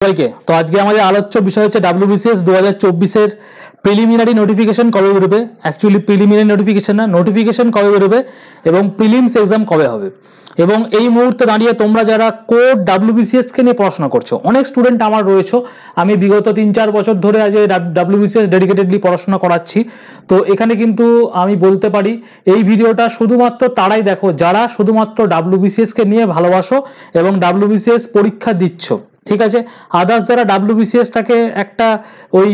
সবাইকে তো আজকে আমাদের আলোচ্য বিষয় হচ্ছে ডাব্লিউবিসিএস 2024 এর প্রিলিমিনারি নোটিফিকেশন কবে বেরোবে। অ্যাকচুয়ালি প্রিলিমিনারি নোটিফিকেশন না, নোটিফিকেশন কবে বেরোবে এবং প্রিলিমস এক্সাম কবে হবে। এবং এই মুহূর্তে দাঁড়িয়ে তোমরা যারা কোর ডাব্লিউবিসিএসকে নিয়ে পড়াশোনা করছো, অনেক স্টুডেন্ট আমার রয়েছে, আমি বিগত 3-4 বছর ধরে আজ ডাব্লিউবিসিএস ডেডিকেটেডলি পড়াশোনা করাচ্ছি। তো এখানে কিন্তু আমি বলতে পারি এই ভিডিওটা শুধুমাত্র তারাই দেখো যারা শুধুমাত্র ডাব্লিউবিসিএসকে নিয়ে ভালোবাসো এবং ডাব্লিউবিসিএস পরীক্ষা দিচ্ছ, ঠিক আছে। আদার্স যারা ডাব্লিউবিসিএসটাকে একটা ওই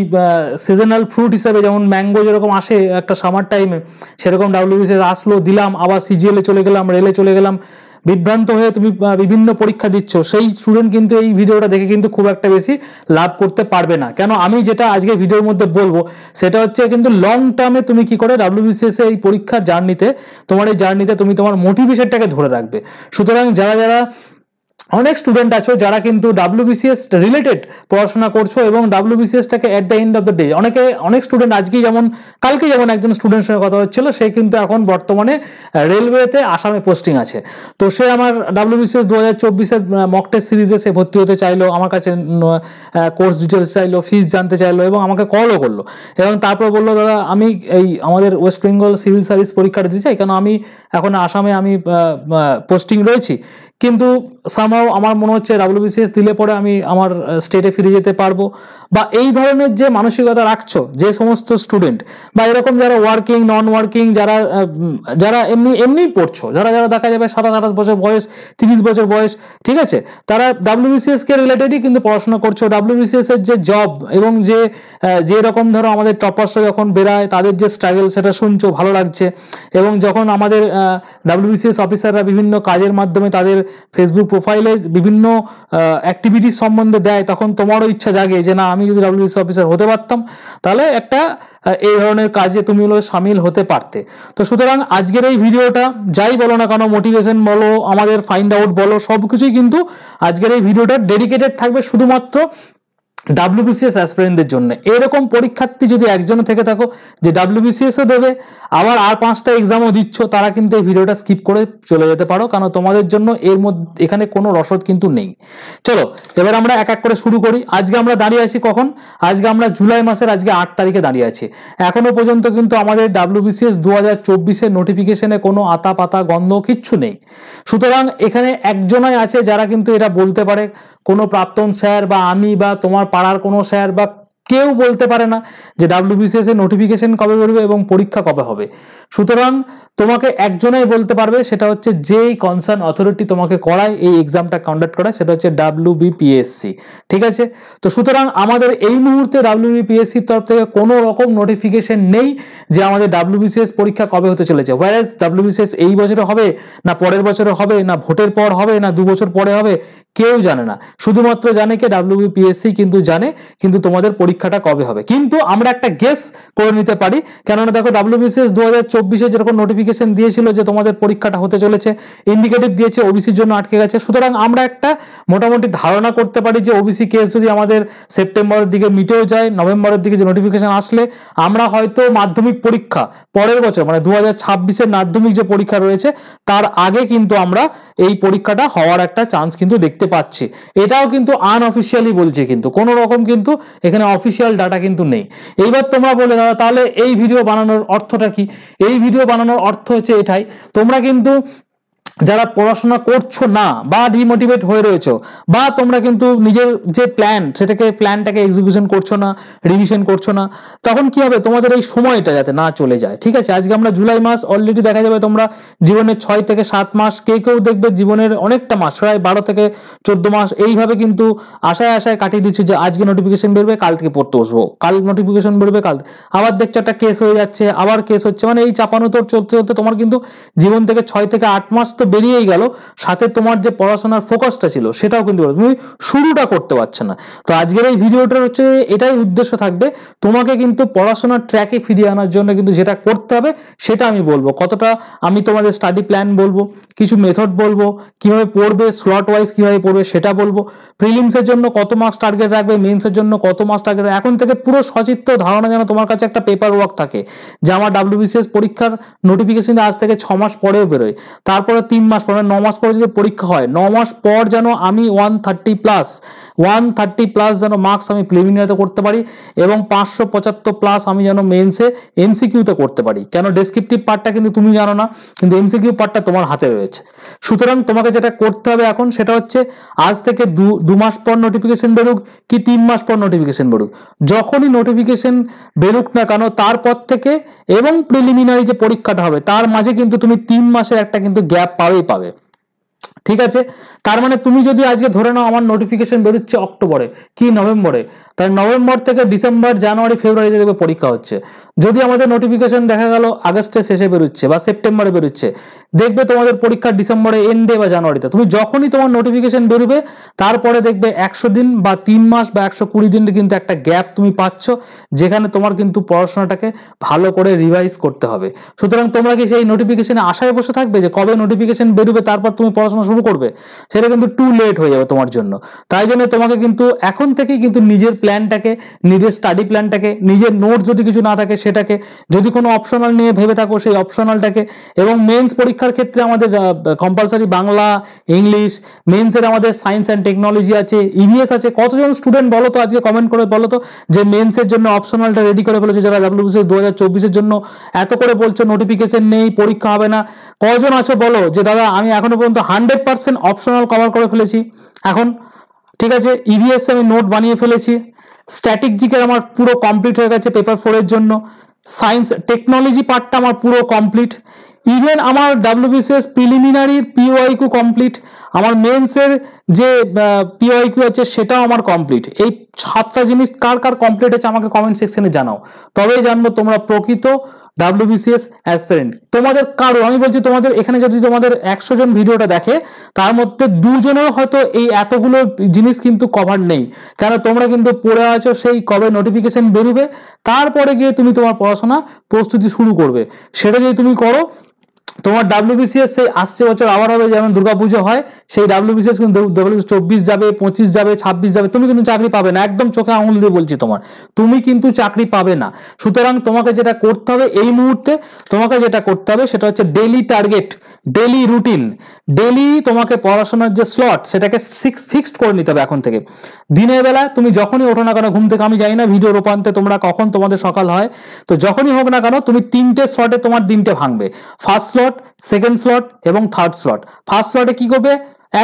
সিজনাল ফ্রুট হিসাবে, যেমন ম্যাঙ্গো যেরকম আসে একটা সামার টাইমে, সেরকম ডাব্লিউবিসিএস আসলো, দিলাম, আবার সিজিএলে চলে গেলাম, রেলে চলে গেলাম, বিভ্রান্ত হয়ে তুমি বিভিন্ন পরীক্ষা দিচ্ছ, সেই স্টুডেন্ট কিন্তু এই ভিডিওটা দেখে কিন্তু খুব একটা বেশি লাভ করতে পারবে না। কেন, আমি যেটা আজকে ভিডিওর মধ্যে বলবো সেটা হচ্ছে কিন্তু লং টার্মে তুমি কি করে ডাব্লিউবিসিএস এই পরীক্ষার জার্নিতে, তোমার এই জার্নিতে তুমি তোমার মোটিভেশনটাকে ধরে রাখবে। সুতরাং যারা যারা অনেক স্টুডেন্ট আছো যারা কিন্তু ডাব্লিউবিসিএস রিলেটেড পড়াশোনা করছো এবং ডাব্লিউবিসিএসটাকে at the end of the day, অনেক স্টুডেন্ট আজকেই যেমন কালকে যেমন একজন স্টুডেন্টের সঙ্গে কথা হচ্ছিল, সে কিন্তু এখন বর্তমানে রেলওয়েতে আসামে পোস্টিং আছে। তো সে আমার ডাব্লিউবিসিএস 2024-এর মক টেস্ট সিরিজে সে ভর্তি হতে চাইলো, আমার কাছে কোর্স ডিটেলস চাইলো, ফিস জানতে চাইলো এবং আমাকে কলও করলো এবং তারপর বললো, দাদা আমি এই আমাদের ওয়েস্ট বেঙ্গল সিভিল সার্ভিস পরীক্ষাটা দিতে চাই, কেন আমি এখন আসামে আমি পোস্টিং রয়েছি, কিন্তু সামহাও আমার মনে হচ্ছে ডাব্লিউবিসিএস দিলে পরে আমি আমার স্টেটে ফিরে যেতে পারবো। বা এই ধরনের যে মানসিকতা রাখছো যে সমস্ত স্টুডেন্ট, বা এরকম যারা ওয়ার্কিং নন ওয়ার্কিং, যারা এমনি পড়ছো, যারা দেখা যাবে 27-28 বছর বয়স, 30 বছর বয়স, ঠিক আছে, তারা ডাব্লিউবিসিএস কে রিলেটেডই কিন্তু পড়াশোনা করছো। ডাব্লিউবিসিএস এর যে জব এবং যে রকম ধরো আমাদের টপার্সরা যখন বেরায় তাদের যে স্ট্রাগল, সেটা শুনছো, ভালো লাগছে। এবং যখন আমাদের ডাব্লিউবিসিএস অফিসাররা বিভিন্ন কাজের মাধ্যমে তাদের ফেসবুক প্রোফাইলে বিভিন্ন অ্যাক্টিভিটিস সম্বন্ধে দেয়, তখন তোমারও ইচ্ছা জাগে যে না, আমি যদি ডাব্লিউবিসিএস অফিসার হতে পারতাম তাহলে একটা এই ধরনের কাজে তুমি সামিল হতে পারতে। তো সুতরাং আজকের এই ভিডিওটা যাই বলো না কেন, মোটিভেশন বলো, আমাদের ফাইন্ড আউট বলো, সব কিছুই কিন্তু আজকের এই ভিডিওটা ডেডিকেটেড থাকবে শুধুমাত্র ডাব্লিউবিসিএস অ্যাসপিরেন্টদের জন্য। এরকম পরীক্ষার্থী যদি একজন থেকে থাকো যে ডাব্লিউবিসিএসও দেবে আবার আর 5টা এক্সামও দিচ্ছ, তারা কিন্তু এই ভিডিওটা স্কিপ করে চলে যেতে পারো, কারণ তোমাদের জন্য এর মধ্যে এখানে কোনো রসদ কিন্তু নেই। চলো এবার আমরা এক এক করে শুরু করি। আজকে আমরা দাঁড়িয়ে আছি কখন? আজকে আমরা জুলাই মাসের 8 তারিখে দাঁড়িয়ে আছি। এখনো পর্যন্ত কিন্তু আমাদের ডাব্লিউবিসিএস 2024-এর নোটিফিকেশনে কোনো আতা পাতা গন্ধ কিচ্ছু নেই। সুতরাং এখানে একজনই আছে যারা কিন্তু এটা বলতে পারে, কোনো প্রাক্তন স্যার বা আমি বা তোমার পাড়ার কোনো স্যার বা কেউ বলতে পারে না যে ডাব্লিউবিসিএস এর নোটিফিকেশন কবে বেরোবে এবং পরীক্ষা কবে হবে। সুতরাং তোমাকে একজনই বলতে পারবে, সেটা হচ্ছে যেই কনসার্ন অথরিটি তোমাকে করায় এই এক্সামটা কন্ডাক্ট করায়, সেটা হচ্ছে ডাব্লিউবিপিএসসি, ঠিক আছে। তো সুতরাং আমাদের এই মুহূর্তে ডাব্লিউবিপিএসসির তরফ থেকে কোনো রকম নোটিফিকেশন নেই যে আমাদের ডাব্লিউবিসিএস পরীক্ষা কবে হতে চলেছে। হোয়ারেজ ডাব্লিউবিসিএস এই বছরে হবে না পরের বছরে হবে না ভোটের পর হবে না 2 বছর পরে হবে, কেউ জানে না। শুধুমাত্র জানে কি ডাব্লিউবিপিএসসি কিন্তু জানে কিন্তু তোমাদের পরীক্ষাটা কবে হবে। কিন্তু আমরা একটা গেস করে নিতে পারি, কেননা দেখো ডাব্লিউবিসিএস 2024-এ যেরকম নোটিফিকেশন দিয়েছিল যে তোমাদের পরীক্ষাটা হতে চলেছে, ইন্ডিকেটিভ দিয়েছে, ওবিসির জন্য আটকে গেছে। সুতরাং আমরা একটা মোটামুটি ধারণা করতে পারি যে ওবিসি কেস যদি আমাদের সেপ্টেম্বরের দিকে মিটেও যায়, নভেম্বরের দিকে যে নোটিফিকেশন আসলে আমরা হয়তো মাধ্যমিক পরীক্ষা পরের বছর মানে 2026-এর মাধ্যমিক যে পরীক্ষা রয়েছে তার আগে কিন্তু আমরা এই পরীক্ষাটা হওয়ার একটা চান্স কিন্তু দেখতে পাচ্ছি। এটাও কিন্তু আনঅফিসিয়ালি বলছে, কিন্তু কোনো রকম কিন্তু এখানে অফিসিয়াল ডাটা কিন্তু নেই। এইবার তোমরা বলে দাদা তাহলে এই ভিডিও বানানোর অর্থটা কি? এই ভিডিও বানানোর অর্থ হচ্ছে এটাই, তোমরা কিন্তু যারা পড়াশোনা করছো না বা ডিমোটিভেট হয়ে রয়েছো, বা তোমরা কিন্তু নিজের যে প্ল্যানটাকে এক্সিকিউশন করছো না, রিভিশন করছো না, তখন কি হবে? তোমাদের এই সময়টা যাতে না চলে যায়, ঠিক আছে। আজকে আমরা জুলাই মাস, অলরেডি দেখা যাবে তোমরা জীবনের 6 থেকে 7 মাস, কেউ দেখবে জীবনের অনেকটা মাস, প্রায় 12 থেকে 14 মাস এইভাবে কিন্তু আশায় কাটিয়ে দিচ্ছ যে আজকে নোটিফিকেশন বেরোবে, কাল থেকে পড়তে বসবো, কাল নোটিফিকেশন বেরোবে, কাল আবার দেখছো একটা কেস হয়ে যাচ্ছে, আবার কেস হচ্ছে, মানে এই চাপানো তোর চলতে তোমার কিন্তু জীবন থেকে 6 থেকে 8 মাস তো বেরিয়েই গেল, সাথে তোমার যে পড়াশোনার ফোকাসটা ছিল সেটাও কিন্তু তুমি শুরুটা করতে পারছো না। তো আজকের এই ভিডিওটার হচ্ছে এটাই উদ্দেশ্য থাকবে, তোমাকে কিন্তু পড়াশোনার ট্র্যাকে ফিরিয়ে আনার জন্য কিন্তু যেটা করতে হবে সেটা আমি বলবো। কতটা আমি তোমাদের স্টাডি প্ল্যান বলবো, কিছু মেথড বলবো, কিভাবে পড়বে, স্লট ওয়াইজ কিভাবে পড়বে সেটা বলবো, প্রিলিমসের জন্য কত মার্কস টার্গেট রাখবে, মেন্সের জন্য কত মার্কস টার্গেট, এখন থেকে পুরো সচিত্র ধারণা যেন তোমার কাছে একটা পেপার ওয়ার্ক থাকে যে আমার ডাব্লিউবিসিএস পরীক্ষার নোটিফিকেশন আজ থেকে 6 মাস পরেও বেরোয়, তারপরে 3 মাস পর, 9 মাস পরে যদি পরীক্ষা হয়, 9 মাস পর যেন আমি 130+ যেন মার্কস আমি প্রিলিমিনারিতে করতে পারি এবং 575+ আমি যেন মেন্সে এমসিকিউতে করতে পারি। কেন ডেসক্রিপটিভ পার্টটা কিন্তু তুমি জানো না, কিন্তু এমসিকিউ পার্টটা তোমার হাতে রয়েছে। সুতরাং তোমাকে যেটা করতে হবে এখন সেটা হচ্ছে আজ থেকে 2 মাস পর নোটিফিকেশন বেরুক কি 3 মাস পর নোটিফিকেশন বেরুক, যখনই নোটিফিকেশন বেরুক না কেন তারপর থেকে এবং প্রিলিমিনারি যে পরীক্ষাটা হবে তার মাঝে কিন্তু তুমি 3 মাসের একটা কিন্তু গ্যাপ পাবে। ঠিক আছে, তার মানে তুমি যদি আজকে ধরে নাও আমার নোটিফিকেশন বেরোচ্ছে অক্টোবরে কি নভেম্বরে, তাই নভেম্বর থেকে ডিসেম্বর, জানুয়ারি, ফেব্রুয়ারিতে দেখবে পরীক্ষা হচ্ছে। যদি আমাদের নোটিফিকেশন দেখা গেল আগস্টের শেষে বেরোচ্ছে বা সেপ্টেম্বরে বেরোচ্ছে, দেখবে তোমাদের পরীক্ষা ডিসেম্বরে এন্ডে বা জানুয়ারিতে। তুমি যখনই তোমার নোটিফিকেশন বেরোবে তারপরে দেখবে 100 দিন বা 3 মাস বা 120 দিনের কিন্তু একটা গ্যাপ তুমি পাচ্ছ, যেখানে তোমার কিন্তু পড়াশোনাটাকে ভালো করে রিভাইজ করতে হবে। সুতরাং তোমরা কি সেই নোটিফিকেশনে আশায় বসে থাকবে যে কবে নোটিফিকেশন বেরোবে তারপর তুমি পড়াশোনা শুরু করবে? সেটা কিন্তু টু লেট হয়ে যাবে তোমার জন্য। তাই জন্য তোমাকে কিন্তু এখন থেকেই কিন্তু নিজের প্ল্যানটাকে, নিজের স্টাডি প্ল্যানটাকে, নিজের নোট যদি কিছু না থাকে সেটাকে, যদি কোনো অপশনাল নিয়ে ভেবে থাকো সেই অপশনালটাকে, এবং মেন্স পরীক্ষার ক্ষেত্রে আমাদের কম্পালসারি বাংলা, ইংলিশ, মেন্সের আমাদের সায়েন্স অ্যান্ড টেকনোলজি আছে, ইভিএস আছে। কতজন স্টুডেন্ট বলো তো আজকে কমেন্ট করে বলো তো যে মেন্সের জন্য অপশনালটা রেডি করে ফেলেছে, যারা ডাব্লিউবিসিএস 2024-এর জন্য এত করে বলছো নোটিফিকেশন নেই, পরীক্ষা হবে না। কজন আছো বলো যে দাদা আমি এখনো পর্যন্ত 100% অপশনাল কভার করে ফেলেছি এখন, ঠিক আছে, ইভিএস আমি নোট বানিয়ে ফেলেছি, স্ট্যাটিক জিকে আমার পুরো কমপ্লিট হয়ে গেছে পেপার 4 এর জন্য, সায়েন্স টেকনোলজি পার্টটা আমার পুরো কমপ্লিট, ইভেন আমার ডাব্লিউবিসিএস প্রিলিমিনারির পিওআইকিউ কমপ্লিট, আমার মেন্সের যে পিওআইকিউ আছে সেটাও আমার কমপ্লিট। এই 7টা জিনিস কার কার কমপ্লিট আছে আমাকে কমেন্ট সেকশনে জানাও, তবেই জানবো তোমরা প্রকৃত ডাব্লিউবিসিএস অ্যাসপিরেন্ট। তোমাদের কারো, আমি বলছি তোমাদের এখানে যদি তোমাদের 100 জন ভিডিওটা দেখে তার মধ্যে 2 জনের হয়তো এই এতগুলো জিনিস কিন্তু কভার নেই, কেন তোমরা কিন্তু পড়ে আছো সেই কবে নোটিফিকেশন বেরোবে তারপরে গিয়ে তুমি তোমার পড়াশোনা প্রস্তুতি শুরু করবে। সেটা যদি তুমি করো, তোমার ডাব্লিউবিসিএস সেই আসছে বছর আবার হবে, যেমন দুর্গাপুজো হয়, সেই ডাব্লিউবিসিএস কিন্তু 24 যাবে, 25 যাবে, 26 যাবে, তুমি কিন্তু চাকরি পাবে না। একদম চোখে আঙুল দিয়ে বলছি তুমি কিন্তু চাকরি পাবে না। সুতরাং তোমাকে যেটা করতে হবে এই মুহূর্তে, তোমাকে যেটা করতে হবে সেটা হচ্ছে daily target, daily routine, daily তোমাকে পড়াশোনার যে স্লট সেটাকে ফিক্সড করে নিতে হবে এখন থেকে। দিনের বেলা তুমি যখনই ওঠো না কেন ঘুম থেকে, আমি জানি না ভিডিও রূপান্তে তোমরা কখন তোমাদের সকাল হয়, তো যখনই হোক না কেন তুমি 3টে স্লটে তোমার দিনটা ভাঙবে। ফার্স্ট স্লট, সেকেন্ড স্লট এবং থার্ড স্লট। ফার্স্ট স্লটে কি করবে,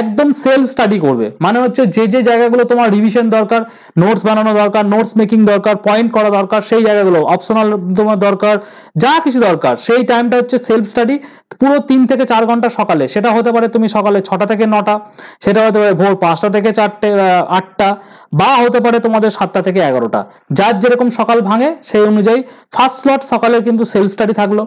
একদম সেলফ স্টাডি করবে, মানে হচ্ছে যে যে জায়গাগুলো তোমার রিভিশন দরকার, নোটস বানানো দরকার, নোটস মেকিং দরকার, পয়েন্ট করা দরকার, সেই জায়গাগুলো অপশনাল তোমার দরকার, যা কিছু দরকার সেই টাইমটা হচ্ছে সেলফ স্টাডি, পুরো 3 থেকে 4 ঘন্টা সকালে। সেটা হতে পারে তুমি সকালে 6টা থেকে 9টা, সেটা হতে পারে ভোর 5টা থেকে 8টা, বা হতে পারে তোমাদের 7টা থেকে 11টা, যার যেরকম সকাল ভাঙে সেই অনুযায়ী ফার্স্ট স্লট সকালের কিন্তু সেলফ স্টাডি থাকলো।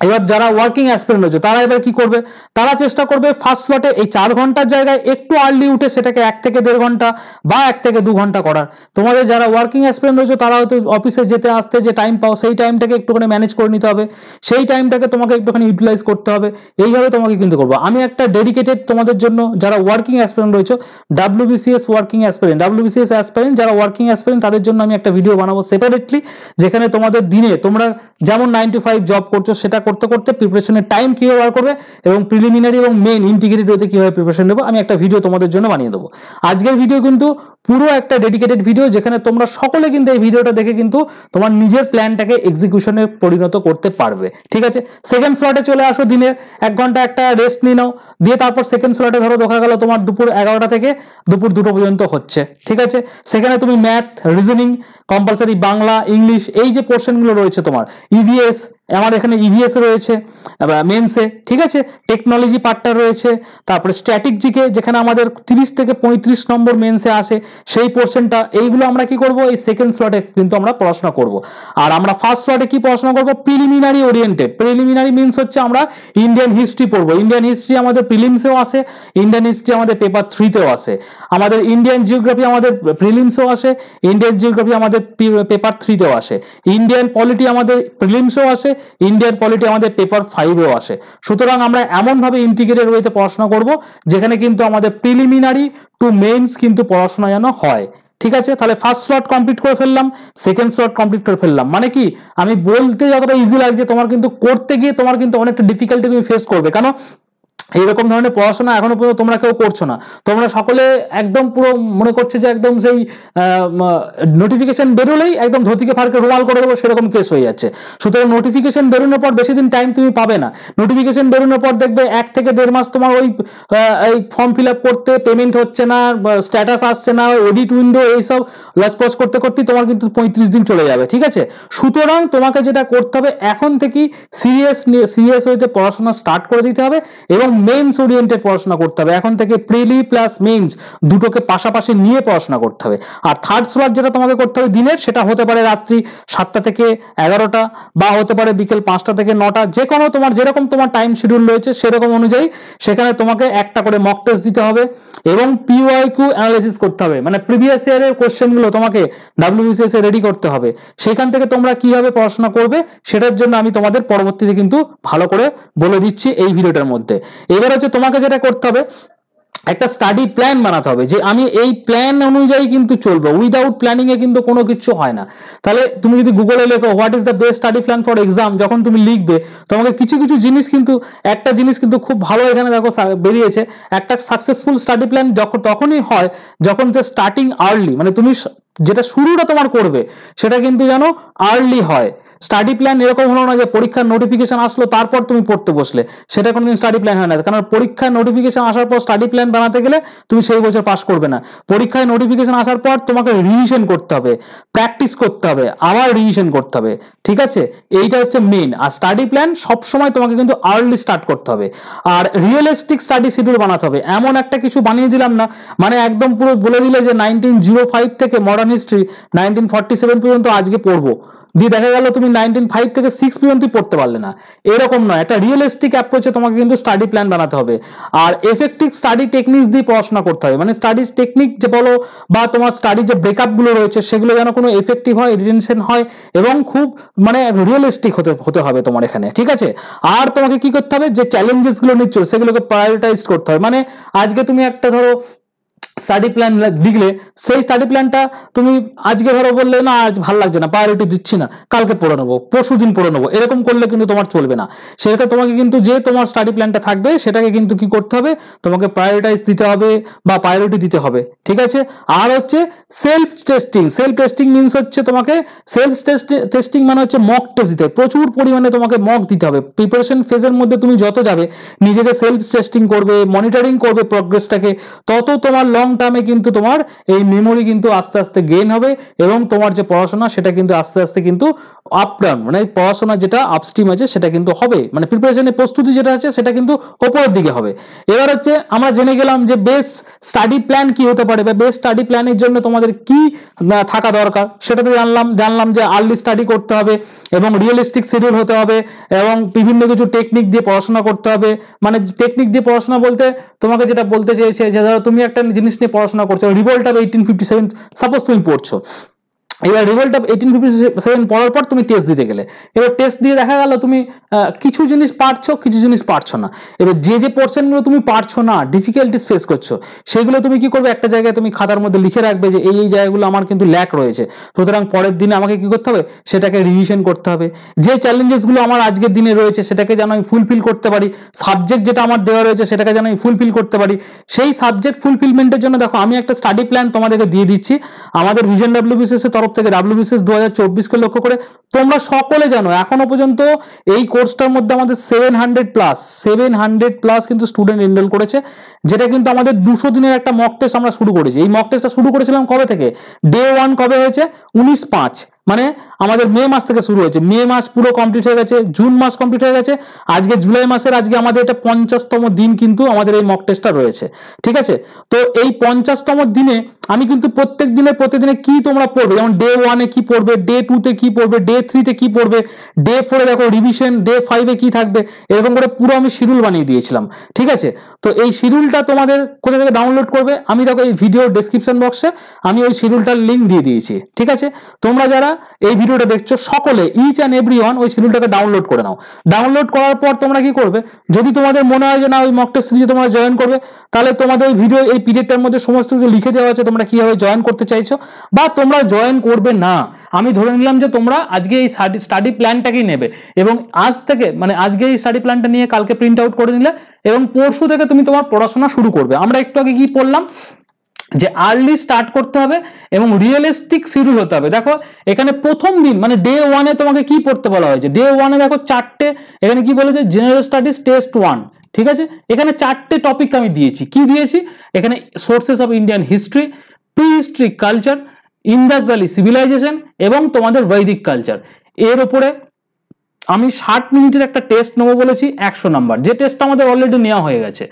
এবার যারা ওয়ার্কিং অ্যাসপিরেন্ট হচ্ছে তারা এবার কি করবে, তারা চেষ্টা করবে ফার্স্ট স্লটে এই 4 ঘন্টার জায়গায় একটু আর্লি উঠে সেটাকে 1 থেকে 1.5 ঘন্টা বা 1 থেকে 2 ঘন্টা করার। তোমাদের যারা ওয়ার্কিং অ্যাসপিরেন্ট রয়েছে তারা হয়তো অফিসে যেতে আসতে যে টাইম পাও সেই টাইমটাকে একটুখানি ম্যানেজ করে নিতে হবে, সেই টাইমটাকে তোমাকে একটুখানি ইউটিলাইজ করতে হবে। এইভাবে তোমাকে কিন্তু করবো। আমি একটা ডেডিকেটেড তোমাদের জন্য যারা ওয়ার্কিং অ্যাসপিরেন্ট রয়েছে, WBCS working aspirant, WBCS aspirant যারা ওয়ার্কিং অ্যাসপিরেন্ট তাদের জন্য আমি একটা ভিডিও বানাবো সেপারেটলি, যেখানে তোমাদের দিনে তোমরা যেমন 9 to 5 জব করছো সেটা করতে করতে প্রিপারেশনের টাইম কিভাবে বার করবে এবং প্রিলিমিনারি এবং মেইন ইন্টিগ্রেটেড ওতে কিভাবে প্রিপারেশন নেবো আমি একটা ভিডিও তোমাদের জন্য বানিয়ে দেবো। আজকের ভিডিও কিন্তু পুরো একটা ডেডিকেটেড ভিডিও, যেখানে তোমরা সকলে কিন্তু এই ভিডিওটা দেখে কিন্তু তোমার নিজের প্ল্যানটাকে এক্সিকিউশনে পরিণত করতে পারবে। ঠিক আছে, সেকেন্ড স্লটে চলে আসো, দিনের 1 ঘন্টা একটা রেস্ট নিয়ে নাও, দিয়ে তারপর সেকেন্ড স্লটে ধরো দেখা গেল তোমার দুপুর 11টা থেকে দুপুর 2টো পর্যন্ত হচ্ছে। ঠিক আছে, সেখানে তুমি math, reasoning, compulsory Bangla, English, এই যে পোর্শনগুলো রয়েছে তোমার, ইভিএস, আমার এখানে ইভিএস রয়েছে মেন্সে, ঠিক আছে, টেকনোলজি পার্টটা রয়েছে, তারপরে স্ট্যাটিক জিকে যেখানে আমাদের 30 থেকে 35 নম্বর মেন্সে আসে সেই পোর্শনটা, এইগুলো আমরা কি করব এই সেকেন্ড স্লটে কিন্তু আমরা পড়াশোনা করব। আর আমরা ফার্স্ট স্লটে কি পড়াশোনা করব, প্রিলিমিনারি ওরিয়েন্টেড। প্রিলিমিনারি মিন্স হচ্ছে আমরা ইন্ডিয়ান হিস্ট্রি পড়বো। ইন্ডিয়ান হিস্ট্রি আমাদের প্রিলিমসেও আসে, ইন্ডিয়ান হিস্ট্রি আমাদের পেপার 3তেও আসে, আমাদের ইন্ডিয়ান জিওগ্রাফি আমাদের প্রিলিমসেও আসে, ইন্ডিয়ান জিওগ্রাফি আমাদের পেপার 3তেও আসে, ইন্ডিয়ান পলিটি আমাদের প্রিলিমসেও আসে, ইন্ডিয়ান পলিটি আমাদের পেপার 5এও আসে। সুতরাং আমরা এমনভাবে ইন্টিগ্রেটেড ওয়েতে পড়াশোনা করব যেখানে কিন্তু আমাদের প্রিলিমিনারি টু মেইনস কিন্তু পড়াশোনা যেন হয়। ঠিক আছে, তাহলে ফার্স্ট স্লট কমপ্লিট করে ফেললাম, সেকেন্ড স্লট কমপ্লিট করে ফেললাম। মানে কি, আমি বলতে যতটা ইজি লাগছে তোমার কিন্তু করতে গিয়ে তোমার কিন্তু অনেকটা ডিফিকাল্টি তুমি ফেস করবে। কেন, এইরকম ধরনের পড়াশোনা এখনো পর্যন্ত তোমরা কেউ করছো না। তোমরা সকলে একদম পুরো মনে করছে যে একদম সেই নোটিফিকেশন বেরোলেই একদম ধুতিকে ফারকে রুমাল করে দেবো, সেরকম কেস হয়ে যাচ্ছে। সুতরাং নোটিফিকেশন বেরোনোর পর বেশি দিন টাইম তুমি পাবে না। নোটিফিকেশন বেরোনোর পর দেখবে 1 থেকে 1.5 মাস তোমার ওই ফর্ম ফিল আপ করতে পেমেন্ট হচ্ছে না, স্ট্যাটাস আসছে না, এডিট উইন্ডো এইসব লচপচ করতে করতেই তোমার কিন্তু 35 দিন চলে যাবে, ঠিক আছে। সুতরাং তোমাকে যেটা করতে হবে এখন থেকেই সিরিয়াস হইতে পড়াশোনা স্টার্ট করে দিতে হবে এবং মেইনস ওরিয়েন্টেড পড়াশোনা করতে হবে। এখন থেকে প্রিলি প্লাস মেইনস দুটোকে পাশাপাশি নিয়ে পড়াশোনা করতে হবে। আর থার্ড স্লট যেটা তোমাকে করতে হবে দিনের, সেটা হতে পারে রাত্রি 7টা থেকে 11টা বা হতে পারে বিকেল 5টা থেকে 9টা, যে কোনো তোমার যেরকম তোমার টাইম শিডিউল রয়েছে সেরকম অনুযায়ী সেখানে তোমাকে একটা করে মক টেস্ট দিতে হবে এবং পিওয়াইকিউ অ্যানালাইসিস করতে হবে। মানে প্রিভিয়াস ইয়ারের কোশ্চেনগুলো তোমাকে ডাব্লিউবিসিএস এ রেডি করতে হবে। সেখান থেকে তোমরা কিভাবে পড়াশোনা করবে সেটার জন্য আমি তোমাদের পরবর্তীতে কিন্তু ভালো করে বলে দিচ্ছি এই ভিডিওটার মধ্যে। এবার হচ্ছে তোমাকে যেটা করতে হবে, একটা স্টাডি প্ল্যান বানাতে হবে যে আমি এই প্ল্যান অনুযায়ী কিন্তু চলবো। উইদাউট প্ল্যানিং এ কিন্তু কোনো কিছু হয় না। তাহলে তুমি যদি গুগলে লেখো what is the best study plan for exam, যখন তুমি লিখবে তোমাকে কিছু কিছু জিনিস কিন্তু, একটা জিনিস কিন্তু খুব ভালো এখানে দেখো বেরিয়েছে, একটা সাকসেসফুল স্টাডি প্ল্যান তখনই হয় যখন যে স্টার্টিং আর্লি, মানে তুমি যেটা শুরুটা তোমার করবে সেটা কিন্তু যেন আর্লি হয়। স্টাডি প্ল্যান এরকম হলো না যে পরীক্ষার নোটিফিকেশন আসলো তারপর তুমি পড়তে বসলে, সেটা কোনোদিন স্টাডি প্ল্যান হয় না। কারণ পরীক্ষায় নোটিফিকেশন আসার পর স্টাডি প্ল্যান বানাতে গেলে তুমি সেই বছর পাস করবে না। পরীক্ষায় নোটিফিকেশন আসার পর তোমাকে রিভিশন করতে হবে, প্র্যাকটিস করতে হবে, আবার রিভিশন করতে হবে, ঠিক আছে। এইটা হচ্ছে মেইন। আর স্টাডি প্ল্যান সবসময় তোমাকে কিন্তু আর্লি স্টার্ট করতে হবে আর রিয়েলিস্টিক স্টাডি শিডিউল বানাতে হবে। এমন একটা কিছু বানিয়ে দিলাম না, মানে একদম পুরো বলে দিলে যে 1905 থেকে মডার্ন হিস্ট্রি 1947 পর্যন্ত আজকে পড়বো, দিয়ে দেখা গেল তুমি 1905 থেকে 6 পর্যন্ত পড়তে পারলে না, এরকম নয়। একটা রিয়েলিস্টিক অ্যাপ্রোচে তোমাকে কিন্তু স্টাডি প্ল্যান বানাতে হবে আর এফেক্টিভ স্টাডি টেকনিক্স দিয়ে পড়াশোনা করতে হবে। মানে স্টাডি টেকনিক যে বলো বা তোমার স্টাডি যে ব্রেকআপ গুলো রয়েছে সেগুলো যেন কোনো এফেক্টিভ হয়, রিটেনশন হয় এবং খুব মানে রিয়েলিস্টিক হতে হবে তোমার এখানে, ঠিক আছে। আর তোমাকে কি করতে হবে, যে চ্যালেঞ্জেস গুলো নিচ্ছ সেগুলোকে প্রায়োরিটাইজ করতে হবে। মানে আজকে তুমি একটা ধরো স্টাডি প্ল্যান লিখলে, সেই স্টাডি প্ল্যানটা তুমি আজকে ধরো বললে না আজ ভালো লাগছে না, প্রায়োরিটি দিচ্ছি না, কালকে পড়ে নেবো, পরশু দিন পড়ে নেবো, এরকম করলে কিন্তু তোমার চলবে না। সেটা তোমাকে কিন্তু যে তোমার স্টাডি প্ল্যানটা থাকবে সেটাকে কিন্তু কি করতে হবে, তোমাকে প্রায়োরিটাইজ দিতে হবে বা প্রায়োরিটি দিতে হবে, ঠিক আছে। আর হচ্ছে self testing. Self testing means হচ্ছে তোমাকে টেস্টিং মানে হচ্ছে মক টেস্ট দিতে হবে, প্রচুর পরিমাণে তোমাকে মক দিতে হবে। প্রিপারেশন ফেজের মধ্যে তুমি যত যাবে নিজেকে সেলফ টেস্টিং করবে, মনিটরিং করবে প্রোগ্রেসটাকে, তত তোমার লং টার্মে কিন্তু তোমার এই মেমোরি কিন্তু আস্তে আস্তে গেইন হবে এবং তোমার যে পড়াশোনা সেটা কিন্তু আস্তে আস্তে কিন্তু আপ ডাউন, মানে পড়াশোনা যেটা আপস্ট্রিম আছে সেটা কিন্তু হবে, মানে প্রিপারেশনের প্রস্তুতি যেটা আছে সেটা কিন্তু ওপরের দিকে হবে। এবার হচ্ছে আমরা জেনে গেলাম যে বেস্ট স্টাডি প্ল্যান কি হতে পারে বা বেস্ট স্টাডি প্ল্যানের জন্য তোমাদের কি থাকা দরকার, সেটা তো জানলাম যে আর্লি স্টাডি করতে হবে এবং রিয়েলিস্টিক শিডিউল হতে হবে এবং বিভিন্ন কিছু টেকনিক দিয়ে পড়াশোনা করতে হবে। মানে টেকনিক দিয়ে পড়াশোনা বলতে তোমাকে যেটা বলতে চেয়েছে যে ধরো তুমি একটা জিনিস নিয়ে পড়াশোনা করছো, রিভোল্ট অফ 1857 সাপোজ তুমি পড়ছো, এবার রিভোল্ট অফ 1857 পড়ার পর তুমি টেস্ট দিতে গেলে, এবার টেস্ট দিয়ে দেখা গেল তুমি কিছু জিনিস পারছো, কিছু জিনিস পারছো না। এবার যে পোর্শনগুলো তুমি পারছো না, ডিফিকাল্টিস ফেস করছো, সেগুলো তুমি কি করবে, একটা জায়গায় তুমি খাতার মধ্যে লিখে রাখবে যে এই জায়গাগুলো আমার কিন্তু ল্যাক রয়েছে, সুতরাং পরের দিনে আমাকে কি করতে হবে, সেটাকে রিভিশন করতে হবে। যে চ্যালেঞ্জেসগুলো আমার আজকের দিনে রয়েছে সেটাকে যেন আমি ফুলফিল করতে পারি, সাবজেক্ট যেটা আমার দেওয়া রয়েছে সেটাকে যেন আমি ফুলফিল করতে পারি। সেই সাবজেক্ট ফুলফিলমেন্টের জন্য দেখো আমি একটা স্টাডি প্ল্যান তোমাদেরকে দিয়ে দিচ্ছি আমাদের ভিশন ডাব্লিউবিসিএস এর তরফ থেকে। ডাব্লিউবিসিএস 2024 কে লক্ষ্য করে তোমরা সকলে জানো এখনো পর্যন্ত এই কোর্সটার মধ্যে আমাদের 700 প্লাস কিন্তু স্টুডেন্ট এনরোল করেছে, যেটা কিন্তু আমাদের 200 দিনের একটা মক টেস্ট আমরা শুরু করেছি। এই মক টেস্টটা শুরু করেছিলাম কবে থেকে, ডে 1 কবে হয়েছে, 19/5, মানে আমাদের মে মাস থেকে শুরু হয়েছে। মে মাস পুরো কমপ্লিট হয়ে গেছে, জুন মাস কমপ্লিট হয়ে গেছে, আজকে জুলাই মাসের আজকে আমাদের এটা 50তম দিন কিন্তু আমাদের এই মক টেস্টটা রয়েছে, ঠিক আছে। তো এই 50তম দিনে আমি কিন্তু প্রত্যেকদিনে কি তোমরা পড়বে, যেমন ডে 1 এ কি পড়বে, ডে 2 তে কি পড়বে, ডে 3 তে কি পড়বে, ডে 4 এ দেখো রিভিশন, ডে 5 এ কি থাকবে, এরকম করে পুরো আমি শিডিউল বানিয়ে দিয়েছিলাম, ঠিক আছে। তো এই শিডিউলটা তোমাদের কোথা থেকে ডাউনলোড করবে, আমি দেখো এই ভিডিও ডেসক্রিপশন বক্সে আমি ওই শিডিউলটার লিঙ্ক দিয়ে দিয়েছি, ঠিক আছে। তোমরা যারা এই ভিডিওটা দেখছো সকলে ইচ অ্যান্ড এভরিওয়ান ওই শিডিউলটাকে ডাউনলোড করে নাও। ডাউনলোড করার পর তোমরা কি করবে, যদি তোমাদের মনে হয় যে না ওই মক টেস্ট সিরিজে তোমরা জয়েন করবে, তাহলে তোমাদের ওই ভিডিও এই পিরিয়ডটার মধ্যে সমস্ত কিছু লিখে দেওয়া আছে, তোমরা তোমরা কিভাবে জয়েন করতে চাইছো বা তোমরা জয়েন করবে না। আমি ধরে নিলাম যে তোমরা আজকে এই স্টাডি প্ল্যানটাকেই নেবে এবং আজ থেকে মানে আজকে এই স্টাডি প্ল্যানটা নিয়ে কালকে প্রিন্ট আউট করে নিলে এবং পরশু থেকে তুমি তোমার পড়াশোনা শুরু করবে। আমরা একটু আগে কি পড়লাম যে আর্লি স্টার্ট করতে হবে এবং রিয়েলিস্টিক শিডিউল হতে হবে। দেখো এখানে প্রথম দিন মানে ডে ওয়ানে তোমাকে কি পড়তে বলা হয়েছে, ডে ওয়ানে দেখো চারটে এখানে কি বলেছে, জেনারেল স্টাডিজ টেস্ট 1, ঠিক আছে। এখানে চারটে টপিক আমি দিয়েছি, কি দিয়েছি এখানে, sources of Indian history, pre history culture, Indus valley civilisation এবং তোমাদের বৈদিক কালচার। এর উপরে আমি 60 মিনিটের একটা টেস্ট নেবো বলেছি 100 নাম্বার, যে টেস্টটা আমাদের অলরেডি নেওয়া হয়ে গেছে।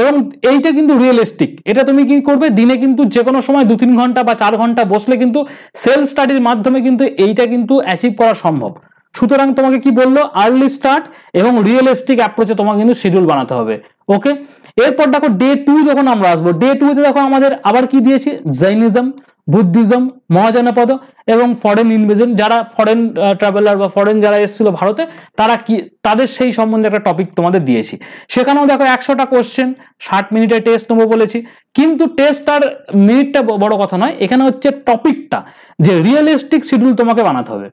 এবং এইটা কিন্তু রিয়েলিস্টিক, এটা তুমি কি করবে দিনে কিন্তু যে কোনো সময় 2-3 ঘন্টা বা 4 ঘন্টা বসলে কিন্তু সেলফ স্টাডির মাধ্যমে কিন্তু এইটা কিন্তু অ্যাচিভ করা সম্ভব। সুতরাং তোমাকে কি বললো, আর্লি স্টার্ট এবং রিয়েলিস্টিক অ্যাপ্রোচে তোমাকে কিন্তু শিডিউল বানাতে হবে। ওকে, এরপর দেখো ডে 2 যখন আমরা আসবো, ডে 2 তে দেখো আমাদের আবার কি দিয়েছি, জৈনিজম, বুদ্ধিজম, মহাজনপদ এবং ফরেন ইনভেশন, যারা ফরেন ট্রাভেলার বা ফরেন যারা এসেছিল ভারতে তারা কি, তাদের সেই সম্বন্ধে একটা টপিক তোমাদের দিয়েছি। সেখানেও দেখো 100টা কোশ্চেন, 60 মিনিটের টেস্ট নেবো বলেছি। কিন্তু টেস্ট আর মিনিটটা বড় কথা নয়, এখানে হচ্ছে টপিকটা, যে রিয়েলিস্টিক শিডিউল তোমাকে বানাতে হবে।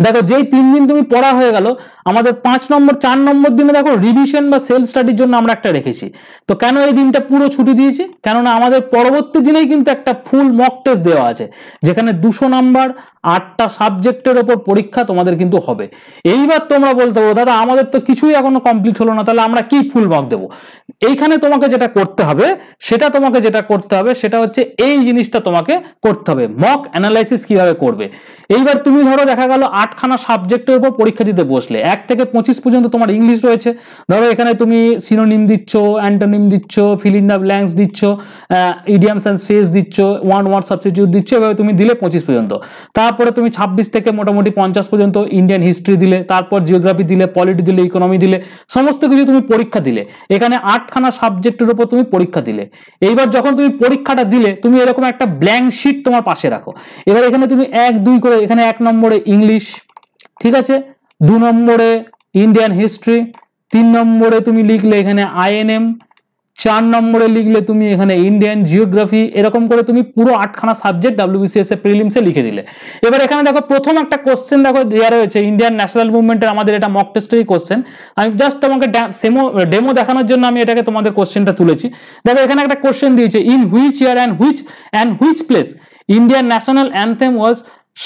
দেখো যেই 3 দিন তুমি পড়া হয়ে গেল, আমাদের 4 নম্বর দিনে দেখো রিভিশন বা সেলফ স্টাডির জন্য আমরা একটা রেখেছি। তো কেন এই দিনটা পুরো ছুটি দিয়েছি, কেননা আমাদের পরবর্তী দিনেই কিন্তু একটা ফুল মক টেস্ট দেওয়া আছে, যেখানে 200 নাম্বার 8টা সাবজেক্টের ওপর পরীক্ষা তোমাদের কিন্তু হবে। এইবার তোমরা বলতে পারো দাদা আমাদের তো কিছুই এখনো কমপ্লিট হলো না, তাহলে আমরা কি ফুল মক দেবো। এইখানে তোমাকে যেটা করতে হবে সেটা হচ্ছে এই জিনিসটা তোমাকে করতে হবে, মক অ্যানালাইসিস কিভাবে করবে। এইবার তুমি ধরো দেখা গেল 8খানা সাবজেক্টের উপর পরীক্ষা দিতে বসলে, 1 থেকে 25 পর্যন্ত তোমার ইংলিশ রয়েছে। ধরো এখানে তুমি সিনোনিম দিচ্ছ, অ্যান্টোনিম দিচ্ছ, ফিল ইন দ্য ব্ল্যাঙ্কস দিচ্ছ, ইডিয়ামস অ্যান্ড ফ্রেজ দিচ্ছ, ওয়ান ওয়ার্ড সাবস্টিটিউট দিচ্ছ, এভাবে তুমি দিলে 25 পর্যন্ত। তারপরে তুমি 26 থেকে মোটামুটি 50 পর্যন্ত ইন্ডিয়ান হিস্ট্রি দিলে, তারপর জিওগ্রাফি দিলে, পলিটি দিলে, ইকোনমি দিলে, সমস্ত কিছু তুমি পরীক্ষা দিলে। এখানে 8খানা সাবজেক্টের উপর তুমি পরীক্ষা দিলে। এইবার যখন তুমি পরীক্ষাটা দিলে, তুমি এরকম একটা ব্ল্যাঙ্ক শিট তোমার পাশে রাখো। এবার এখানে তুমি 1, 2 করে, এখানে 1 নম্বরে ইংলিশ, ঠিক আছে, 2 নম্বরে ইন্ডিয়ান হিস্ট্রি, 3 নম্বরে তুমি লিখলে এখানে আইএনএম, 4 নম্বরে লিখলে তুমি এখানে ইন্ডিয়ান জিওগ্রাফি, এরকম করে তুমি পুরো 8খানা সাবজেক্ট ডাব্লিউবিসিএস এর প্রিলিমসে লিখে দিলে। এবার এখানে দেখো প্রথম একটা কোশ্চেন দেখো দেওয়া রয়েছে ইন্ডিয়ান ন্যাশনাল মুভমেন্টের, আমাদের এটা মক টেস্টেরই কোশ্চেন। আমি জাস্ট তোমাকে ডেমো দেখানোর জন্য আমি এটাকে তোমাদের কোশ্চেনটা তুলেছি। দেখো এখানে একটা কোশ্চেন দিয়েছে, in which year and which place Indian national anthem was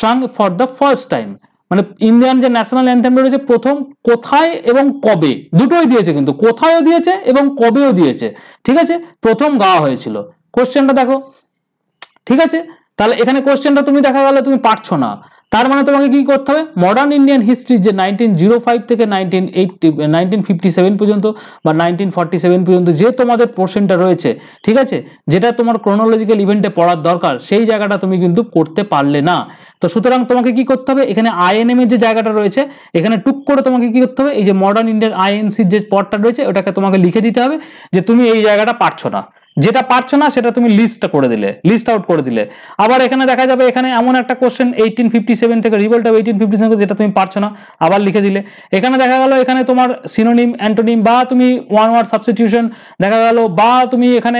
sung for the first time. মানে ইন্ডিয়ান যে ন্যাশনাল অ্যান্থেমটা রয়েছে প্রথম কোথায় এবং কবে, দুটোই দিয়েছে, কিন্তু কোথায়ও দিয়েছে এবং কবেও দিয়েছে, ঠিক আছে, প্রথম গাওয়া হয়েছিল। কোশ্চেনটা দেখো, ঠিক আছে। তাহলে এখানে কোশ্চেনটা তুমি দেখা গেল তুমি পারছো না, তার মানে তোমাকে কি করতে হবে, মডার্ন ইন্ডিয়ান হিস্ট্রি যে 1905 থেকে 1957 পর্যন্ত বা 1947 পর্যন্ত যে তোমাদের পোর্শনটা রয়েছে, ঠিক আছে, যেটা তোমার ক্রোনোলজিক্যাল ইভেন্টে পড়ার দরকার, সেই জায়গাটা তুমি কিন্তু করতে পারলে না। তো সুতরাং তোমাকে কি করতে হবে, এখানে আইএনএম এর যে জায়গাটা রয়েছে এখানে টুক করে তোমাকে কি করতে হবে, এই যে মডার্ন ইন্ডিয়ান আইএনসির যে পদটা রয়েছে ওটাকে তোমাকে লিখে দিতে হবে যে তুমি এই জায়গাটা পারছো না, যেটা পারছো না সেটা তুমি লিস্ট আউট করে দিলে। আবার এখানে দেখা যাবে এখানে এমন একটা কোশ্চেন 1857 থেকে রিভোল্ট অফ 1857 যেটা তুমি পারছো না, আবার লিখে দিলে। এখানে দেখা গেল এখানে তোমার সিনোনিম, অ্যান্টোনিম বা তুমি ওয়ান ওয়ার্ড সাবস্টিটিউশন দেখা গেল, বা তুমি এখানে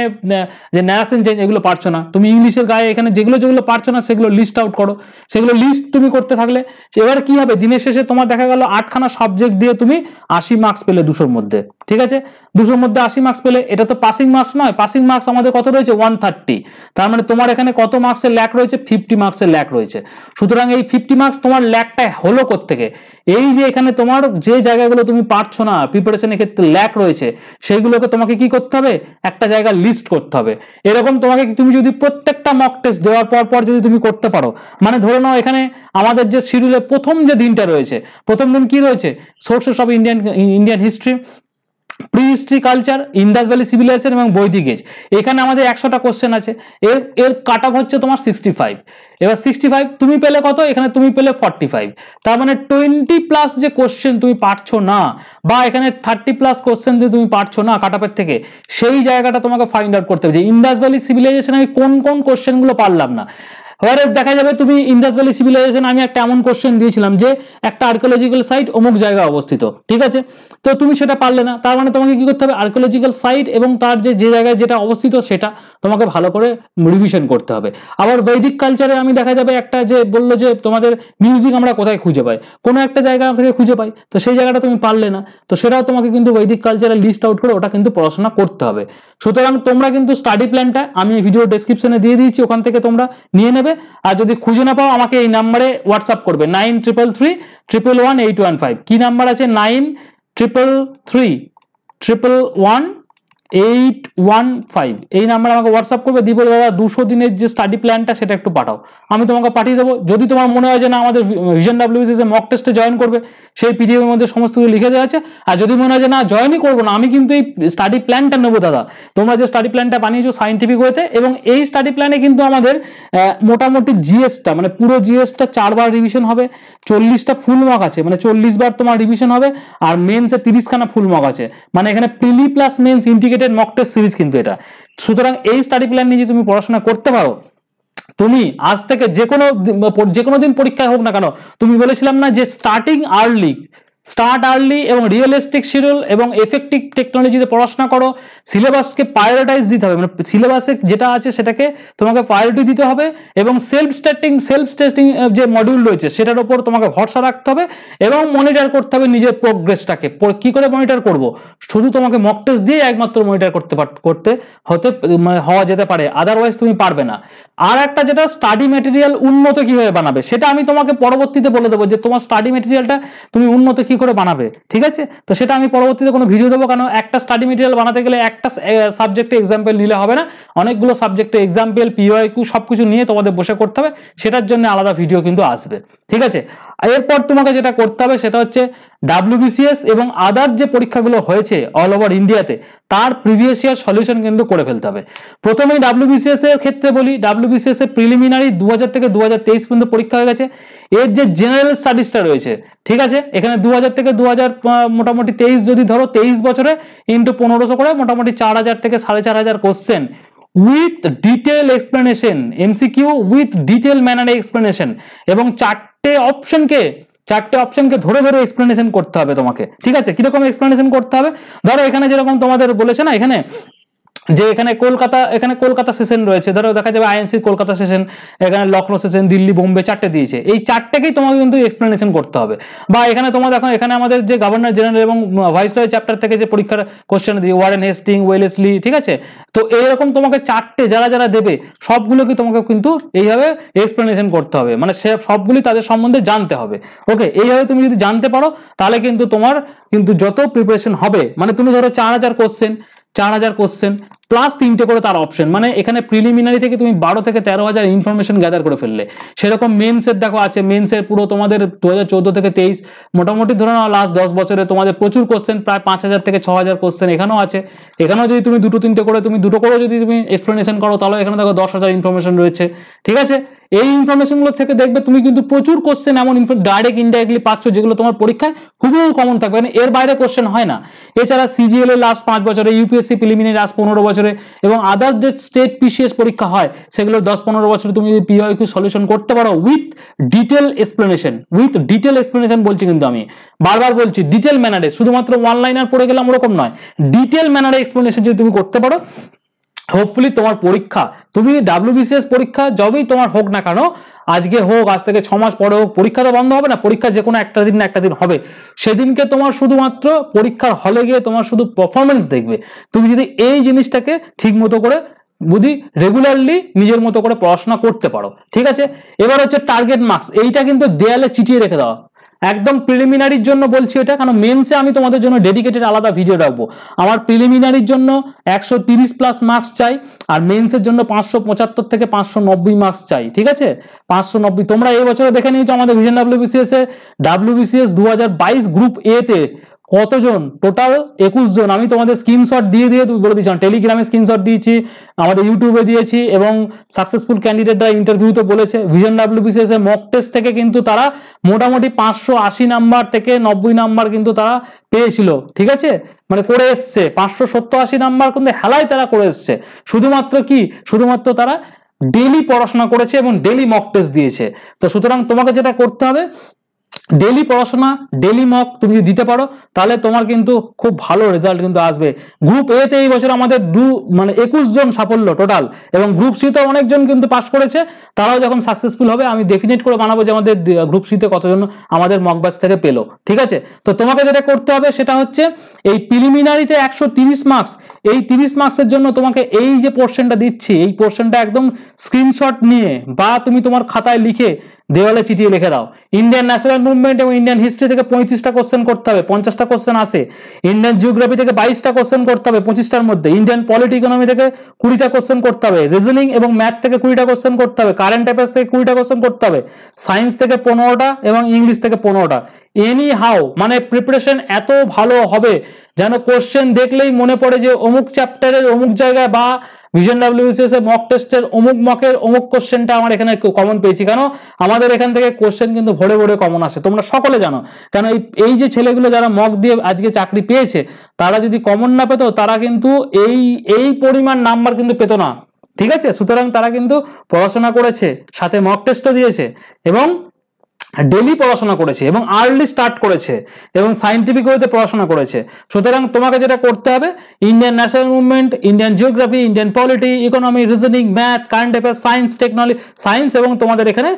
যে ন্যারেশন চেঞ্জ এগুলো পারছো না, তুমি ইংলিশের গায়ে এখানে যেগুলো পারছো না সেগুলো লিস্ট আউট করো, সেগুলো লিস্ট তুমি করতে থাকলে এবার কি হবে, দিনের শেষে তোমার দেখা গেল 8খানা সাবজেক্ট দিয়ে তুমি 80 মার্কস পেলে 200-র মধ্যে, ঠিক আছে, 200-র মধ্যে 80 মার্কস পেলে। এটা তো পাসিং মার্কস নয়, পাসিং মার্কস আমাদের কত রয়েছে 130, তার মানে তোমার এখানে কত মার্কসের ল্যাক রয়েছে, 50 মার্কসের ল্যাক রয়েছে। সুতরাং এই 50 মার্কস তোমার ল্যাকটা হলো কোত্থেকে, এই যে এখানে তোমার যে জায়গাগুলো তুমি পারছো না প্রিপারেশনের ক্ষেত্রে ল্যাক রয়েছে, সেইগুলোকে তোমাকে কি করতে হবে, একটা জায়গা লিস্ট করতে হবে। এরকম তোমাকে তুমি যদি প্রত্যেকটা মক টেস্ট দেওয়ার পর যদি তুমি করতে পারো, মানে ধরে নাও এখানে আমাদের যে শিডিউলের প্রথম যে দিনটা রয়েছে, প্রথম দিন কি রয়েছে, sources of Indian history, pre history culture, Indus valley civilisation এবং বৈদিক এজ। এখানে আমাদের 100টা কোশ্চেন আছে, এর কাট অফ হচ্ছে তোমার 65। এবার 65 তুমি পেলে কত, এখানে তুমি পেলে 45, তার মানে 20+ যে কোশ্চেন তুমি পারছো না, বা এখানে 30+ কোশ্চেন যে তুমি পারছো না কাট অফের থেকে, সেই জায়গাটা তোমাকে ফাইন্ড আউট করতে হবে যে ইন্দাস ভ্যালি সিভিলাইজেশন আমি কোন কোশ্চেনগুলো পারলাম না। হোয়ারেস দেখা যাবে তুমি ইন্দাস ভ্যালি সিভিলাইজেশন, আমি একটা এমন কোশ্চেন দিয়েছিলাম যে একটা আর্কিওলজিক্যাল সাইট অমুক জায়গায় অবস্থিত, ঠিক আছে, তো তুমি সেটা পারলে না, তার মানে তোমাকে কি করতে হবে, আর্কিওলজিক্যাল সাইট এবং তার যে জায়গায় যেটা অবস্থিত সেটা তোমাকে ভালো করে রিভিশন করতে হবে। আবার বৈদিক কালচারে আমি দেখা যাবে একটা যে বললো যে তোমাদের মিউজিক আমরা কোথায় খুঁজে পাই, কোনো একটা জায়গা থেকে খুঁজে পাই, তো সেই জায়গাটা তুমি পারলে না, তো সেটাও তোমাকে কিন্তু বৈদিক কালচারে লিস্ট আউট করে ওটা কিন্তু পড়াশোনা করতে হবে। সুতরাং তোমরা কিন্তু স্টাডি প্ল্যানটা আমি ভিডিও ডেসক্রিপশনে দিয়ে দিয়েছি, ওখান থেকে তোমরা নিয়ে নেবে। আর যদি খুঁজে না পাও আমাকে এই নাম্বারে হোয়াটসঅ্যাপ করবে 9333111815। কি নাম্বার আছে? 9333111815। এই নাম্বারে আমাকে হোয়াটসঅ্যাপ করবে, দিয়ে বলবে দাদা 200 দিনের যে স্টাডি প্ল্যানটা সেটা একটু পাঠাও, আমি তোমাকে পাঠিয়ে দেবো। যদি তোমার মনে হয় যে না আমাদের ভিশন WBCS এ মক টেস্টে জয়েন করবে, সেই পিডিএফ এর মধ্যে সমস্ত কিছু লিখে দেওয়া আছে। আর যদি মনে হয় যে না জয়েনই করবো না, আমি কিন্তু এই স্টাডি প্ল্যানটা নেবো দাদা, তোমরা যে স্টাডি প্ল্যানটা বানিয়েছো সাইন্টিফিক ওয়েতে, এবং এই স্টাডি প্ল্যানে কিন্তু আমাদের মোটামুটি জিএসটা মানে পুরো জিএসটা 4 বার রিভিশন হবে, 40টা ফুল মক আছে, মানে 40 বার তোমার রিভিশন হবে, আর মেন্সে 30খানা ফুল মক আছে, মানে এখানে prelim plus mains integrated mock test series কিন্তু এটা। সুতরাং এই স্টাডি প্ল্যান নিয়ে যদি তুমি পড়াশোনা করতে পারো, তুমি আজ থেকে যে কোনো দিন পরীক্ষায় হোক না কেন, তুমি বলেছিলাম না যে স্টার্ট আর্লি এবং রিয়েলিস্টিক শিডিউল এবং এফেক্টিভ টেকনোলজিতে পড়াশোনা করো, সিলেবাসকে প্রায়োরিটাইজ দিতে হবে, মানে সিলেবাসে যেটা আছে সেটাকে তোমাকে প্রায়োরিটি দিতে হবে, এবং সেলফ টেস্টিং যে মডিউল রয়েছে সেটার উপর তোমাকে ভরসা রাখতে হবে, এবং মনিটর করতে হবে নিজের প্রোগ্রেসটাকে। কি করে মনিটর করব? শুধু তোমাকে মক টেস্ট দিয়ে একমাত্র মনিটর হওয়া যেতে পারে, আদারওয়াইজ তুমি পারবে না। আর একটা যেটা স্টাডি ম্যাটেরিয়াল উন্নত কিভাবে বানাবে, সেটা আমি তোমাকে পরবর্তীতে বলে দেবো যে তোমার স্টাডি ম্যাটেরিয়ালটা তুমি উন্নত কি করে বানাবে, ঠিক আছে, তো সেটা আমি পরবর্তীতে কোনো ভিডিও দেবো। কারণ একটা স্টাডি ম্যাটেরিয়াল বানাতে গেলে একটা সাবজেক্টে এক্সাম্পল নিলে হবে না, অনেকগুলো সাবজেক্টে এক্সাম্পল PYQ সবকিছু নিয়ে তোমাদের বসে করতে হবে, সেটার জন্য আলাদা ভিডিও কিন্তু আসবে, ঠিক আছে। এরপর তোমাকে যেটা করতে হবে সেটা হচ্ছে WBCS এবং আদার যে পরীক্ষাগুলো হয়েছে অল ওভার ইন্ডিয়াতে তার প্রিভিয়াস ইয়ার সলিউশন কিন্তু করে ফেলতে হবে। প্রথমেই WBCS এর ক্ষেত্রে বলি, WBCS এর প্রিলিমিনারি 2000 থেকে 2023 পর্যন্ত পরীক্ষা হয়ে গেছে। এর যে জেনারেল স্টাডিজটা রয়েছে, ঠিক আছে, এখানে 2000 থেকে 2000 মোটামুটি 23 যদি ধরো 23 বছরে ইন্টু 1500 করে মোটামুটি 4000 থেকে 4500 question with detail explanation, MCQ with detail ম্যানারে এক্সপ্লেনেশন, এবং চারটে অপশনকে ধরে ধরে এক্সপ্লেনেশন করতে হবে তোমাকে, ঠিক আছে। কিরকম এক্সপ্লেনেশন করতে হবে? ধরো এখানে যেরকম তোমাদের বলেছে না, এখানে কলকাতা সেশন রয়েছে, ধরো দেখা যাবে INC কলকাতা সেশন, এখানে লখনৌ সেশন, দিল্লি, বোম্বে, চারটে দিয়েছে, এই চারটেকেই তোমাকে কিন্তু এক্সপ্লেনেশন করতে হবে। বা এখানে তোমার দেখো এখানে আমাদের যে গভর্নর জেনারেল এবং ভাইসরয় চ্যাপ্টার থেকে যে পরীক্ষার কোশ্চেন দিয়ে ওয়ারেন হেস্টিং, ওয়েলেসলি, ঠিক আছে, তো এইরকম তোমাকে চারটে যারা দেবে সবগুলোকে তোমাকে কিন্তু এইভাবে এক্সপ্লেনেশন করতে হবে, মানে সবগুলি তাদের সম্বন্ধে জানতে হবে। ওকে, এইভাবে তুমি যদি জানতে পারো তাহলে কিন্তু তোমার কিন্তু যত প্রিপারেশন হবে, মানে তুমি ধরো 4000 কোশ্চেন প্লাস 3টে করে তার অপশন, মানে এখানে প্রিলিমিনারি থেকে তুমি 12 থেকে 13,000 ইনফরমেশন গ্যাদার করে ফেললে। সেরকম মেন্সের দেখো আছে, মেন্সের পুরো তোমাদের 2014 থেকে 23 মোটামুটি ধরে নাও লাস্ট 10 বছরে তোমাদের প্রচুর কোশ্চেন, প্রায় 5000 থেকে 6000 কোশ্চেন এখানেও আছে। এখানেও যদি তুমি দুটো করে যদি তুমি এক্সপ্লেনেশন করো তাহলে এখানে দেখো 10,000 ইনফরমেশন রয়েছে, ঠিক আছে। এই ইনফরমেশনগুলো থেকে দেখবে তুমি কিন্তু প্রচুর কোশ্চেন এমন ডাইরেক্ট ইনডাইরেক্টলি পাচ্ছ যেগুলো তোমার পরীক্ষায় হুবহু কমন থাকবে, মানে এর বাইরে কোশ্চেন হয় না। এছাড়া CGL এর লাস্ট 5 বছরে, UPSC প্রিলিমিনারি লাস্ট 15 বছরে, এবং আদার্স যে স্টেট PCS পরীক্ষা হয় সেগুলো 10-15 বছরে তুমি যদি PYQ সলিউশন করতে পারো উইথ ডিটেল এক্সপ্লেনেশন বলছি, কিন্তু আমি বারবার বলছি ডিটেল ম্যানারে, শুধুমাত্র ওয়ান লাইনার পড়ে গেলাম ওরকম নয়, ডিটেল ম্যানারে এক্সপ্লেনেশন যদি তুমি করতে পারো, হোপফুলি তোমার পরীক্ষা, তুমি WBCS পরীক্ষা যবেই তোমার হোক না কেন, আজকে হোক, আজ থেকে 6 মাস পরে হোক, পরীক্ষা তো বন্ধ হবে না, পরীক্ষা যে কোনো একটা দিন হবে, সেদিনকে তোমার শুধুমাত্র পরীক্ষার হলে গিয়ে তোমার শুধু পারফরমেন্স দেখবে। তুমি যদি এই জিনিসটাকে ঠিক মতো করে রেগুলারলি নিজের মতো করে পড়াশোনা করতে পারো, ঠিক আছে। এবার হচ্ছে টার্গেট মার্কস, এইটা কিন্তু দেয়ালে চিটিয়ে রেখে দেওয়া, একদম প্রিলিমিনারির জন্য বলছি এটা, কারণ মেন্সে আমি তোমাদের জন্য ডেডিকেটেড আলাদা ভিডিও রাখবো। আমার প্রিলিমিনারির জন্য 130 প্লাস মার্কস চাই, আর মেন্সের জন্য 575 থেকে 590 মার্কস চাই, ঠিক আছে, 590। তোমরা এই বছরে দেখে নিয়েছো আমাদের ভিশন WBCS 2022 গ্রুপ A তে কতজন, টোটাল 21 জন। আমি তোমাদের স্ক্রিনশট দিয়ে বলে দিয়েছিলাম, টেলিগ্রামে স্ক্রিনশট দিয়েছি, আমাদের ইউটিউবে দিয়েছি, এবং সাকসেসফুল ক্যান্ডিডেটরা ইন্টারভিউতে বলেছে ভিশন WBCS এর মক টেস্ট থেকে কিন্তু তারা মোটামুটি 580 নাম্বার থেকে 90 নাম্বার কিন্তু তারা পেয়েছিল, ঠিক আছে, মানে করে এসছে 570-80 নাম্বার কিন্তু হেলায় তারা করে এসছে। শুধুমাত্র তারা ডেলি পড়াশোনা করেছে এবং ডেলি মক টেস্ট দিয়েছে। তো সুতরাং তোমাকে যেটা করতে হবে, ডেলি পড়াশোনা, ডেলি মক তুমি যদি দিতে পারো তাহলে তোমার কিন্তু খুব ভালো রেজাল্ট কিন্তু আসবে। গ্রুপ এ তে এই বছর আমাদের 21 জন সাফল্য টোটাল, এবং গ্রুপ সি তে অনেকজন কিন্তু পাস করেছে, তারাও যখন সাকসেসফুল হবে আমি ডেফিনেট করে বানাবো যে আমাদের গ্রুপ সি তে কতজন আমাদের মক ব্যাচ থেকে পেলো। ঠিক আছে, তো তোমাকে যেটা করতে হবে সেটা হচ্ছে এই প্রিলিমিনারিতে 130 মার্কস, এই 30 মার্কসের জন্য তোমাকে এই যে পোর্শনটা দিচ্ছি, এই পোর্শনটা একদম স্ক্রিনশট নিয়ে বা তুমি তোমার খাতায় লিখে দেওয়ালে চিঠিয়ে লিখে দাও। ইন্ডিয়ান ন্যাশনাল মুভমেন্ট এবং ইন্ডিয়ান হিস্ট্রি থেকে 35টা কোশ্চেন করতে হবে, 50টা কোশ্চেন আসে। ইন্ডিয়ান জিওগ্রাফি থেকে 22টা কোশ্চেন করতে হবে 25টার মধ্যে। ইন্ডিয়ান পলিটি ইকোনমি থেকে 20টা কোশ্চেন করতে হবে। রিজনিং এবং ম্যাথ থেকে 20টা কোশ্চেন করতে হবে। কারেন্ট অ্যাফেয়ার্স থেকে 20টা কোশ্চেন করতে হবে। সায়েন্স থেকে 15টা এবং ইংলিশ থেকে 15টা। এনি হাউ মানে প্রিপারেশন এত ভালো হবে যেন কোশ্চেন দেখলেই মনে পড়ে যে অমুক চ্যাপ্টারের অমুক জায়গায় বা ভিশন ডাব্লিউবিসিএস এর মক টেস্টের অমুক মকের অমুক কোশ্চেনটা আমার এখানে কমন পেয়েছি। কেন আমাদের এখান থেকে কোশ্চেন কিন্তু ভরে ভরে কমন আসে, তোমরা সকলে জানো। কেন এই যে ছেলেগুলো যারা মক দিয়ে আজকে চাকরি পেয়েছে, তারা যদি কমন না পেতো তারা কিন্তু এই পরিমাণ নাম্বার কিন্তু পেত না। ঠিক আছে, সুতরাং তারা কিন্তু পড়াশোনা করেছে, সাথে মক টেস্টও দিয়েছে এবং ডেলি পড়াশোনা করেছে এবং আর্লি স্টার্ট করেছে এবং সায়েন্টিফিক ওয়েতে পড়াশোনা করেছে। সুতরাং তোমাকে যেটা করতে হবে, Indian national movement, Indian geography, Indian polity, economy, reasoning, math, current affairs, science, technology, science এবং তোমাদের এখানে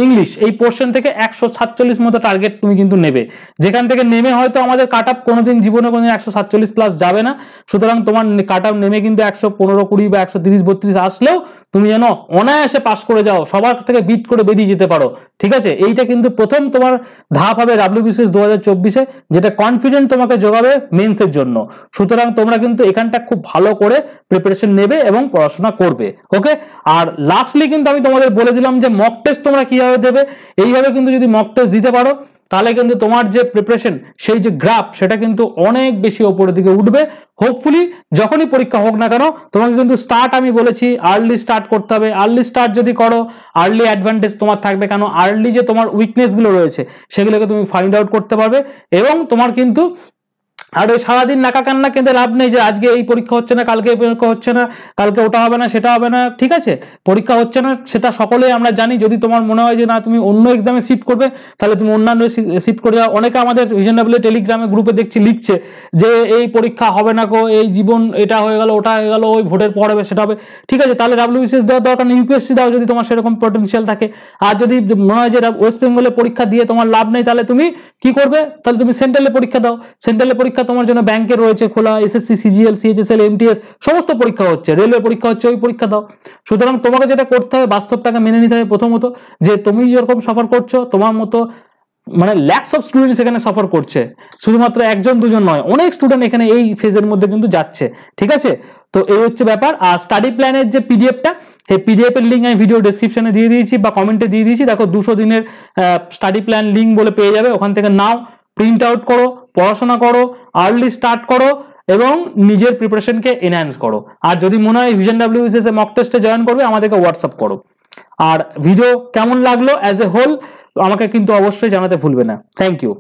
ইংলিশ, এই পোর্শন থেকে 147 মতো টার্গেট তুমি কিন্তু নেবে। যেখান থেকে নেমে হয়তো আমাদের কাট আপ কোনোদিন জীবনে কোনোদিন 147 প্লাস যাবে না। সুতরাং তোমার কাট আপ নেমে কিন্তু 115, 20 বা 130, 32 আসলেও তুমি যেন অনায়াসে পাস করে যাও, সবার থেকে বিট করে বেরিয়ে যেতে পারো। ঠিক আছে, এইটা কিন্তু প্রথম তোমার ধাপ হবে ডাব্লিউবিসিএস 2024-এ, যেটা কনফিডেন্ট তোমাকে যোগাবে মেন্সের জন্য। সুতরাং তোমরা কিন্তু এখানটা খুব ভালো করে প্রিপারেশন নেবে এবং পড়াশোনা করবে। ওকে, আর লাস্টলি কিন্তু আমি তোমাদের বলে দিলাম যে মক টেস্ট তোমরা কিভাবে দেবে। এইভাবে কিন্তু যদি মক টেস্ট দিতে পারো তাহলে কিন্তু তোমার যে প্রিপারেশন, সেই যে গ্রাফ, সেটা কিন্তু অনেক বেশি ওপরের দিকে উঠবে। হোপফুলি যখনই পরীক্ষা হোক না কেন তোমাকে কিন্তু স্টার্ট, আমি বলেছি আর্লি স্টার্ট করতে হবে। আর্লি স্টার্ট যদি করো আর্লি অ্যাডভান্টেজ তোমার থাকবে। কেন আর্লি যে তোমার উইকনেসগুলো রয়েছে সেগুলোকে তুমি ফাইন্ড আউট করতে পারবে এবং তোমার কিন্তু আর ওই সারাদিন নাকা কান্না কিন্তু লাভ নেই যে আজকে এই পরীক্ষা হচ্ছে না, কালকে এই পরীক্ষা হচ্ছে না, কালকে ওটা হবে না, সেটা হবে না। ঠিক আছে, পরীক্ষা হচ্ছে না সেটা সকলেই আমরা জানি। যদি তোমার মনে হয় যে না তুমি অন্য এক্সামে শিফট করবে, তাহলে তুমি অন্যান্য শিফট করে যাও। অনেকে আমাদের ভিশন ডাব্লিউ টেলিগ্রামে গ্রুপে দেখছি লিখছে যে এই পরীক্ষা হবে না গো, এই জীবন এটা হয়ে গেল, ওটা হয়ে গেল, ওই ভোটের পর হবে, সেটা হবে। ঠিক আছে, তাহলে ডাব্লিউবিসিএস দেওয়ার দরকার নেই, ইউপিএসসি দাও যদি তোমার সেরকম পটেনশিয়াল থাকে। আর যদি মনে হয় যে ওয়েস্ট বেঙ্গলে পরীক্ষা দিয়ে তোমার লাভ নেই, তাহলে তুমি কি করবে, তাহলে তুমি সেন্ট্রালে পরীক্ষা দাও। সেন্ট্রালে পরীক্ষা তোমার জন্য ব্যাংকের রয়েছে খোলা, এসএসসি, সিজিএল, সিএইচএসএল, এমটিএস সমস্ত পরীক্ষা হচ্ছে, রেলওয়ে পরীক্ষা হচ্ছে, ওই পরীক্ষা দাও। সুতরাং তোমাকে যেটা করতে হবে, বাস্তবটাকে মেনে নিতে হবে প্রথমত, যে তুমি যেরকম সফর করছো তোমার মতো মানে ল্যাক্স অফ স্টুডেন্টস এখানে সফর করছে, শুধুমাত্র একজন দুজন নয়, অনেক স্টুডেন্ট এখানে এই ফেজের মধ্যে কিন্তু যাচ্ছে। ঠিক আছে, তো এই হচ্ছে ব্যাপার। আর স্টাডি প্ল্যানের যে পিডিএফটা, সেই পিডিএফ এর লিঙ্ক আমি ভিডিও ডেসক্রিপশনে দিয়ে দিয়েছি বা কমেন্টে দিয়ে দিয়েছি। দেখো 200 দিনের স্টাডি প্ল্যান লিঙ্ক বলে পেয়ে যাবে, ওখান থেকে নাও, প্রিন্ট আউট করো, পড়াশোনা করো, আর্লি স্টার্ট করো এবং নিজের প্রিপারেশনকে এনহ্যান্স করো। আর যদি মনে হয় ভিশন ডাব্লিউবিসিএস এ মক টেস্টে জয়েন করবে, আমাদেরকে হোয়াটসঅ্যাপ করো। আর ভিডিও কেমন লাগলো অ্যাজ এ হোল আমাকে কিন্তু অবশ্যই জানাতে ভুলবে না। Thank you.